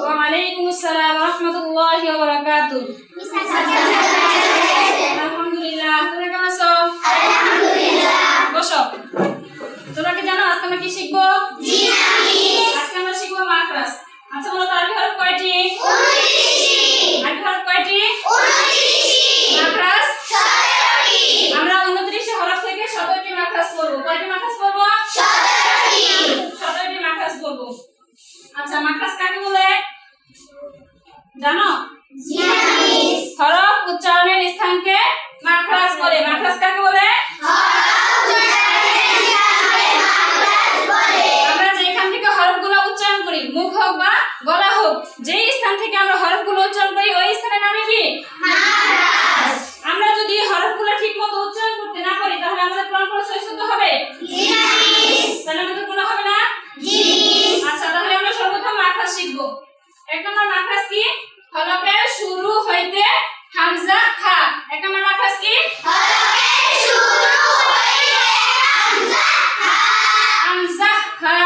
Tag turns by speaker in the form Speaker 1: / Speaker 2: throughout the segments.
Speaker 1: ওয়ালাইকুমুসসালাম ওয়া রাহমাতুল্লাহি ওয়া বারাকাতুহু। আলহামদুলিল্লাহ। তোমরা কেমন আছো? আলহামদুলিল্লাহ। বসো। তোমরা কি জানো আজকে আমরা কি শিখবো? জি না মিস। আজকে আমরা শিখবো মাখরাজ। আচ্ছা বলো তো আরবি হরফ কয়টি? 29টি। আরবি হরফ কয়টি? 29টি। মাখরাজ 17টি। আমরা 29 হরফ থেকে 17টি মাখরাজ করব। কয়টি মাখরাজ করব? 17টি। 17টি মাখরাজ করব। আচ্ছা মাখরাজ কাকে বলে জানো? জি না মিস। হরফ উচ্চারণের স্থানকে মাখরাজ বলে। মাখরাজ কাকে বলে? হরফ উচ্চারণের স্থানকে মাখরাজ বলে। আমরা যেখান থেকে হরফগুলো উচ্চারণ করি, মুখ হোক বা গলা হোক, যেই স্থান থেকে আমরা হরফগুলো উচ্চারণ করি ওই স্থানের নাম কি? মাখরাজ। আমরা যদি হরফগুলো ঠিকমতো উচ্চারণ করতে না পারি তাহলে আমাদের কোন কোন সহি শুদ্ধ হবে? জি না মিস। তাহলে আমাদের কোন হবে না? জি মিস। আচ্ছা তাহলে আমরা সর্বপ্রথম মাখরাজ শিখব। এক নম্বর মাখরাজ কি? হরফের শুরু হইতে হামজা হা। এক নম্বর মাখরাজ কি? হরফের শুরু হইতে হামজা হা। হামজা হা।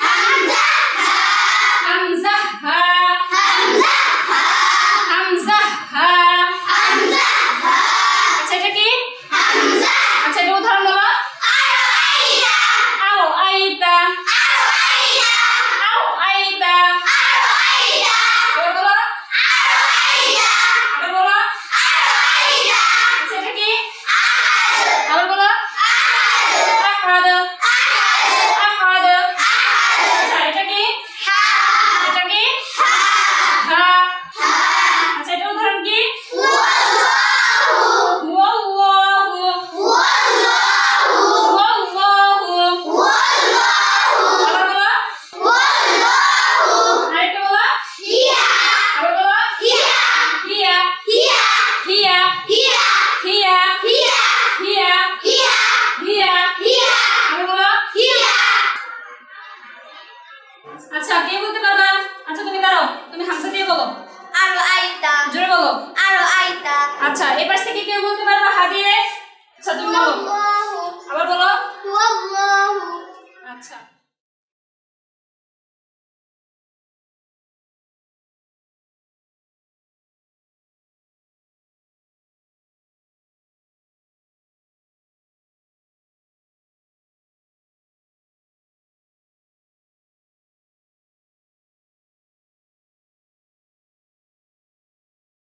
Speaker 1: হামজা হা। হামজা হা। হামজা হা। হামজা হা। হামজা হা। আচ্ছা এটা কি? হামজা। আচ্ছা এটা উদাহরণ বলো। আরাইতা। আও আইতা। আও আইতা। আও আইতা। আও আইতা। এবার বলো। আও আইতা। এবার বলো। আও আইতা। আচ্ছা এটা কি? আহাদ। আবার বলো। আহাদ। আহাদ। আহাদ। আচ্ছা এটা কি? হা। এটা কি? হা। হা। হা। আচ্ছা এটা উদাহরণ কি? ওয়াল্লাহু। ওয়াল্লাহু। ওয়াল্লাহু। ওয়াল্লাহু। ওয়াল্লাহু। আবার বলো। ওয়াল্লাহু। আরেকটা বলো। হিয়া। আবার বলো। হিয়া। হিয়া। হিয়া। হিয়া। হিয়া। হিয়া। হিয়া। হিয়া। হিয়া। হিয়া। হিয়া। আবার বলো। হিয়া। আচ্ছা কে বলতে পারবা? আচ্ছা তুমি দাঁড়াও, তুমি হামজা দিয়ে বলো। আরাইতা। জোরে বলো। আরাইতা। আচ্ছা এই পাশ থেকে কেউ বলতে পারবা হা দিয়ে? আচ্ছা তুমি বলো।